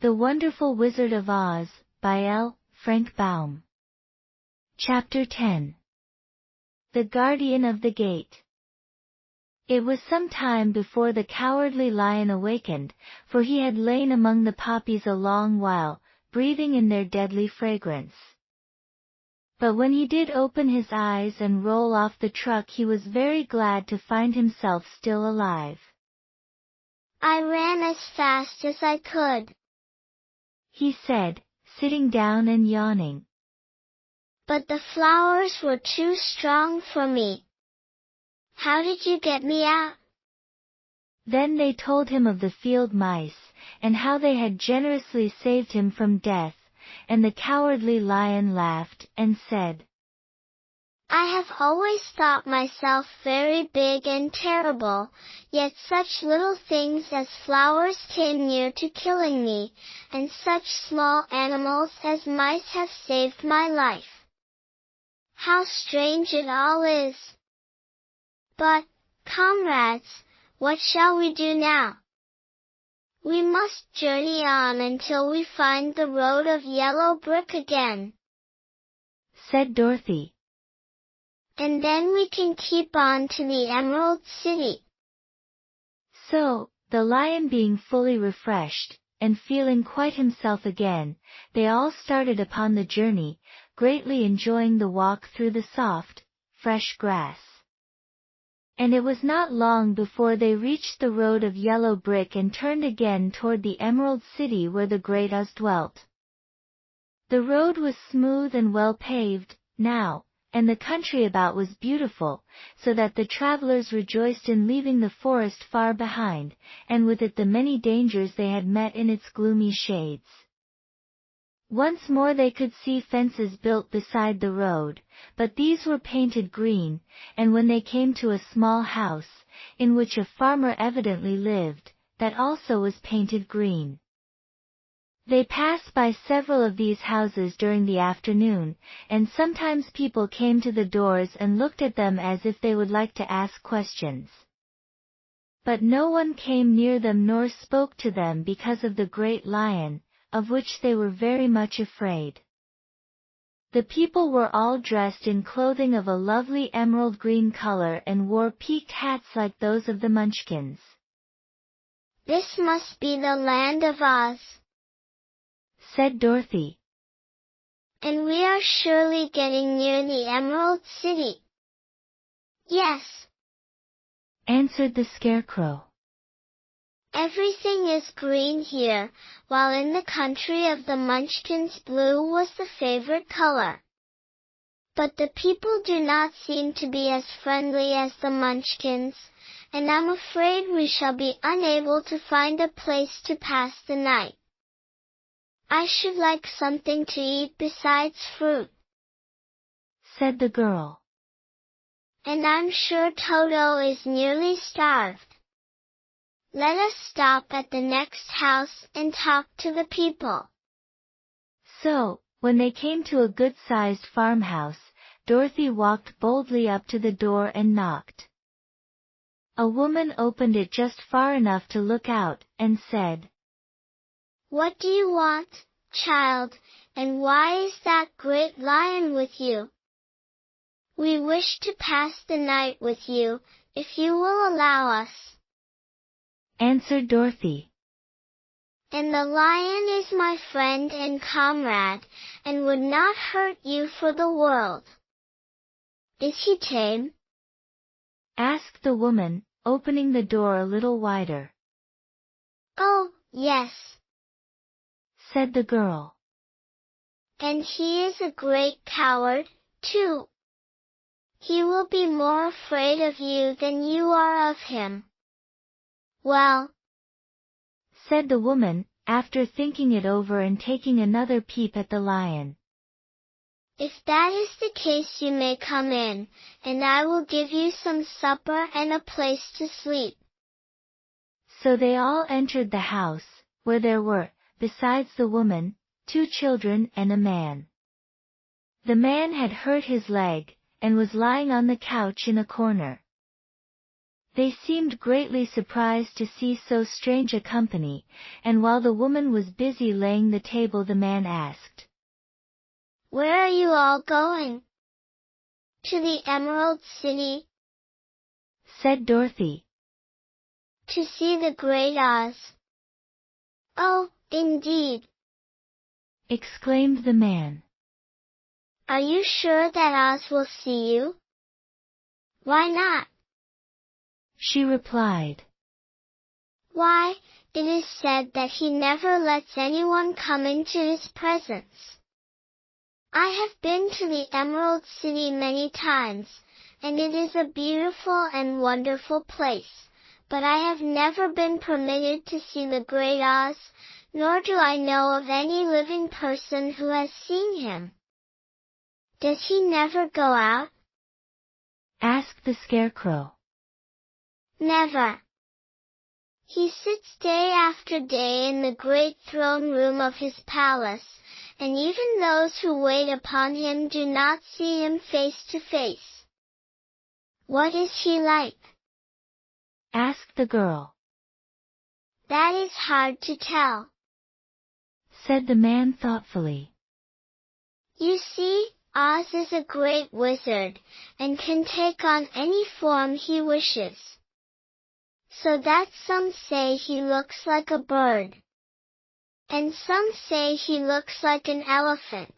The Wonderful Wizard of Oz, by L. Frank Baum. Chapter 10. The Guardian of the Gate. It was some time before the Cowardly Lion awakened, for he had lain among the poppies a long while, breathing in their deadly fragrance. But when he did open his eyes and roll off the truck, he was very glad to find himself still alive. I ran as fast as I could, he said, sitting down and yawning. But the flowers were too strong for me. How did you get me out? Then they told him of the field mice, and how they had generously saved him from death, and the Cowardly Lion laughed and said, I have always thought myself very big and terrible, yet such little things as flowers came near to killing me, and such small animals as mice have saved my life. How strange it all is! But, comrades, what shall we do now? We must journey on until we find the road of yellow brick again, said Dorothy. And then we can keep on to the Emerald City. So, the lion being fully refreshed, and feeling quite himself again, they all started upon the journey, greatly enjoying the walk through the soft, fresh grass. And it was not long before they reached the road of yellow brick and turned again toward the Emerald City where the Great Oz dwelt. The road was smooth and well paved, now, and the country about was beautiful, so that the travelers rejoiced in leaving the forest far behind, and with it the many dangers they had met in its gloomy shades. Once more they could see fences built beside the road, but these were painted green, and when they came to a small house, in which a farmer evidently lived, that also was painted green. They passed by several of these houses during the afternoon, and sometimes people came to the doors and looked at them as if they would like to ask questions. But no one came near them nor spoke to them because of the great lion, of which they were very much afraid. The people were all dressed in clothing of a lovely emerald green color and wore peaked hats like those of the Munchkins. This must be the land of Oz, said Dorothy. And we are surely getting near the Emerald City. Yes, answered the Scarecrow. Everything is green here, while in the country of the Munchkins blue was the favorite color. But the people do not seem to be as friendly as the Munchkins, and I'm afraid we shall be unable to find a place to pass the night. I should like something to eat besides fruit, said the girl. And I'm sure Toto is nearly starved. Let us stop at the next house and talk to the people. So, when they came to a good-sized farmhouse, Dorothy walked boldly up to the door and knocked. A woman opened it just far enough to look out, and said, What do you want, child, and why is that great lion with you? We wish to pass the night with you, if you will allow us, answered Dorothy. And the lion is my friend and comrade, and would not hurt you for the world. Is he tame? asked the woman, opening the door a little wider. Oh, yes, said the girl. And he is a great coward, too. He will be more afraid of you than you are of him. Well, said the woman, after thinking it over and taking another peep at the lion. If that is the case, you may come in, and I will give you some supper and a place to sleep. So they all entered the house, where there were, besides the woman, 2 children and a man. The man had hurt his leg, and was lying on the couch in a corner. They seemed greatly surprised to see so strange a company, and while the woman was busy laying the table the man asked, "Where are you all going?" "To the Emerald City," said Dorothy. "to see the Great Oz." "Oh, indeed," exclaimed the man. "Are you sure that Oz will see you?" "Why not?" she replied. "Why, it is said that he never lets anyone come into his presence. I have been to the Emerald City many times, and it is a beautiful and wonderful place, but I have never been permitted to see the Great Oz, nor do I know of any living person who has seen him." "Does he never go out?" asked the Scarecrow. "Never. He sits day after day in the great throne room of his palace, and even those who wait upon him do not see him face to face." "What is he like?" asked the girl. "That is hard to tell," said the man thoughtfully. "You see, Oz is a great wizard, and can take on any form he wishes. So that some say he looks like a bird, and some say he looks like an elephant,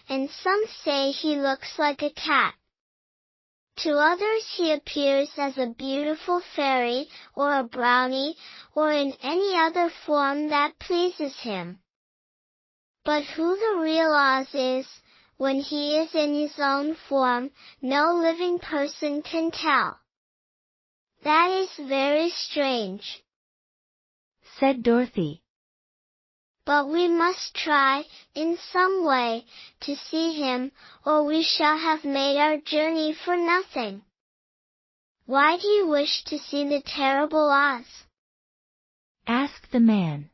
and some say he looks like a cat. To others he appears as a beautiful fairy, or a brownie, or in any other form that pleases him. But who the real Oz is, when he is in his own form, no living person can tell." "That is very strange," said Dorothy. "but we must try, in some way, to see him, or we shall have made our journey for nothing. Why do you wish to see the terrible Oz?" asked the man.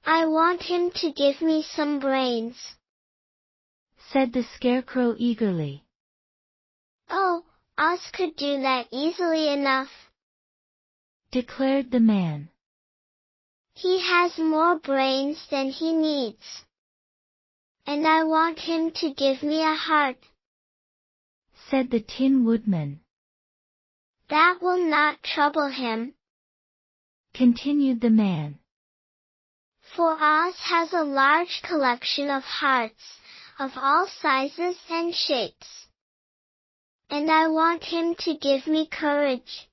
"I want him to give me some brains," said the Scarecrow eagerly. "Oh, Oz could do that easily enough," declared the man. "He has more brains than he needs. And I want him to give me a heart," said the Tin Woodman. "That will not trouble him," continued the man. "For Oz has a large collection of hearts, of all sizes and shapes. And I want him to give me courage,"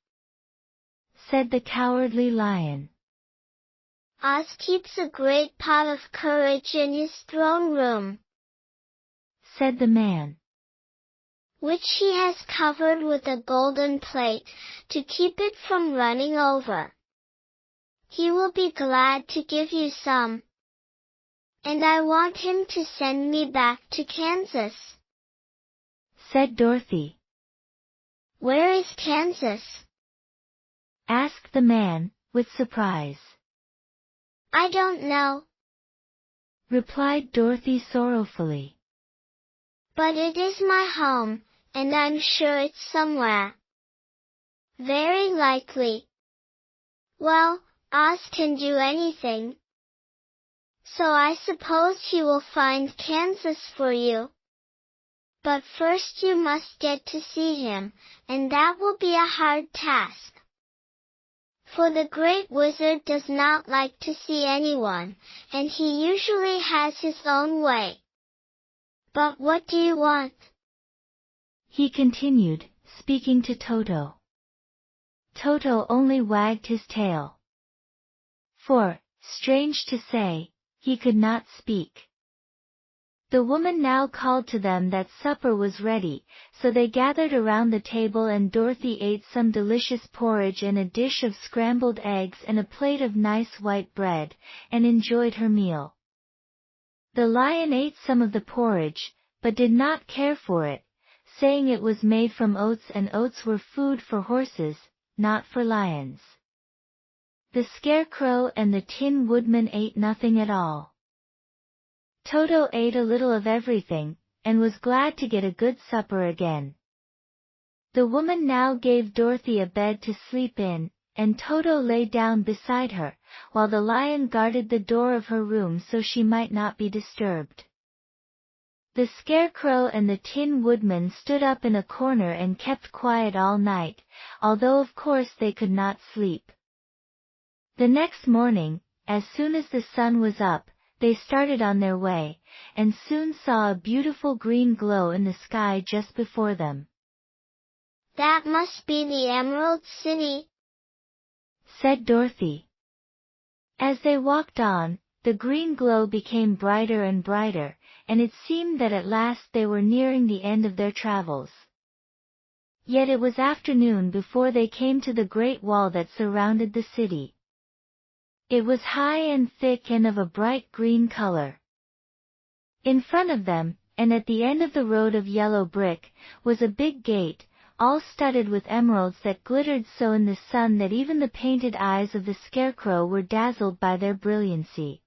said the Cowardly Lion. "Oz keeps a great pot of courage in his throne room," said the man. "which he has covered with a golden plate, to keep it from running over. He will be glad to give you some. And I want him to send me back to Kansas," said Dorothy. "Where is Kansas?" asked the man, with surprise. "I don't know," replied Dorothy sorrowfully. "but it is my home, and I'm sure it's somewhere." "Very likely. Well, Oz can do anything. So I suppose he will find Kansas for you. But first you must get to see him, and that will be a hard task. For the Great Wizard does not like to see anyone, and he usually has his own way. But what do you want?" he continued, speaking to Toto. Toto only wagged his tail. For, strange to say, he could not speak. The woman now called to them that supper was ready, so they gathered around the table and Dorothy ate some delicious porridge and a dish of scrambled eggs and a plate of nice white bread, and enjoyed her meal. The lion ate some of the porridge, but did not care for it, saying it was made from oats and oats were food for horses, not for lions. The Scarecrow and the Tin Woodman ate nothing at all. Toto ate a little of everything, and was glad to get a good supper again. The woman now gave Dorothy a bed to sleep in, and Toto lay down beside her, while the lion guarded the door of her room so she might not be disturbed. The Scarecrow and the Tin Woodman stood up in a corner and kept quiet all night, although of course they could not sleep. The next morning, as soon as the sun was up, they started on their way, and soon saw a beautiful green glow in the sky just before them. "That must be the Emerald City," said Dorothy. As they walked on, the green glow became brighter and brighter, and it seemed that at last they were nearing the end of their travels. Yet it was afternoon before they came to the great wall that surrounded the city. It was high and thick and of a bright green color. In front of them, and at the end of the road of yellow brick, was a big gate, all studded with emeralds that glittered so in the sun that even the painted eyes of the Scarecrow were dazzled by their brilliancy.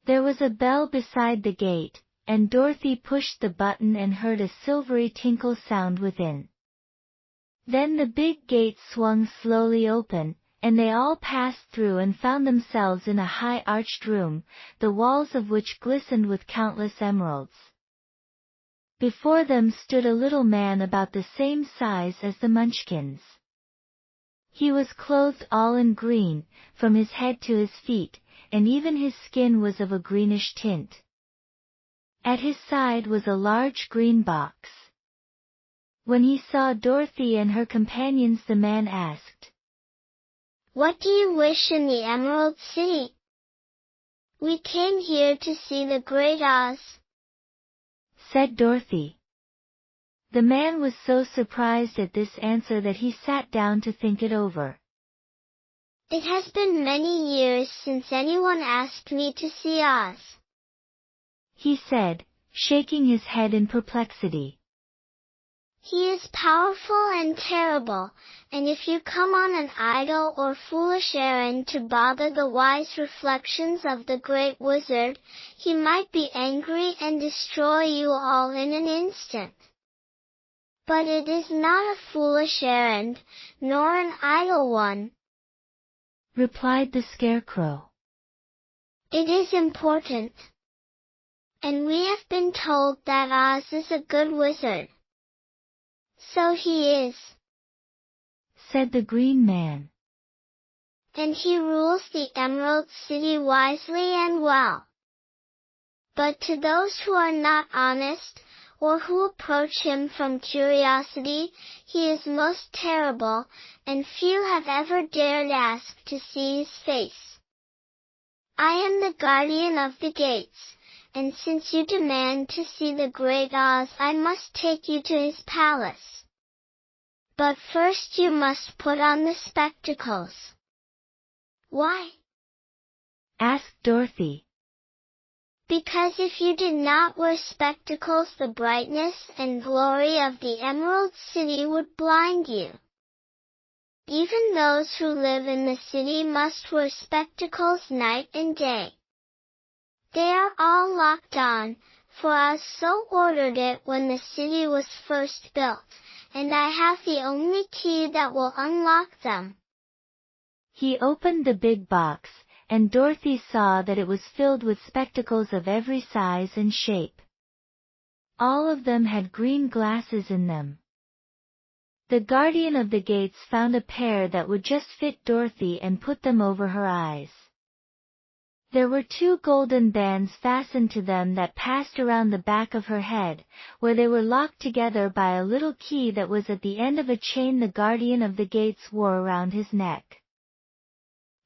There was a bell beside the gate, and Dorothy pushed the button and heard a silvery tinkle sound within. Then the big gate swung slowly open, and they all passed through and found themselves in a high arched room, the walls of which glistened with countless emeralds. Before them stood a little man about the same size as the Munchkins. He was clothed all in green, from his head to his feet, and even his skin was of a greenish tint. At his side was a large green box. When he saw Dorothy and her companions, the man asked, "What do you wish in the Emerald City?" "We came here to see the Great Oz," said Dorothy. The man was so surprised at this answer that he sat down to think it over. "It has been many years since anyone asked me to see Oz," he said, shaking his head in perplexity. "He is powerful and terrible, and if you come on an idle or foolish errand to bother the wise reflections of the Great Wizard, he might be angry and destroy you all in an instant. But it is not a foolish errand, nor an idle one," replied the Scarecrow. "It is important. And we have been told that Oz is a good wizard." "So he is," said the Green Man. "And he rules the Emerald City wisely and well. But to those who are not honest, or who approach him from curiosity, he is most terrible, and few have ever dared ask to see his face. I am the guardian of the gates, and since you demand to see the Great Oz, I must take you to his palace. But first you must put on the spectacles." "Why?" asked Dorothy. "Because if you did not wear spectacles, the brightness and glory of the Emerald City would blind you. Even those who live in the city must wear spectacles night and day. They are all locked on, for Oz so ordered it when the city was first built, and I have the only key that will unlock them." He opened the big box, and Dorothy saw that it was filled with spectacles of every size and shape. All of them had green glasses in them. The guardian of the gates found a pair that would just fit Dorothy and put them over her eyes. There were 2 golden bands fastened to them that passed around the back of her head, where they were locked together by a little key that was at the end of a chain the guardian of the gates wore around his neck.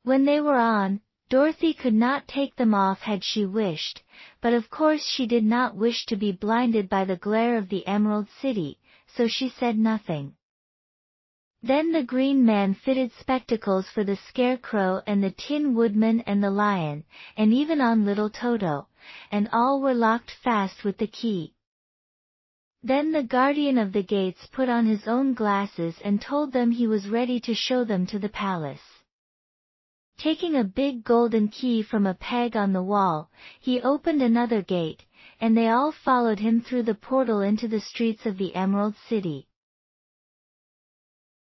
When they were on, Dorothy could not take them off had she wished, but of course she did not wish to be blinded by the glare of the Emerald City, so she said nothing. Then the Green Man fitted spectacles for the Scarecrow and the Tin Woodman and the Lion, and even on little Toto, and all were locked fast with the key. Then the guardian of the gates put on his own glasses and told them he was ready to show them to the palace. Taking a big golden key from a peg on the wall, he opened another gate, and they all followed him through the portal into the streets of the Emerald City.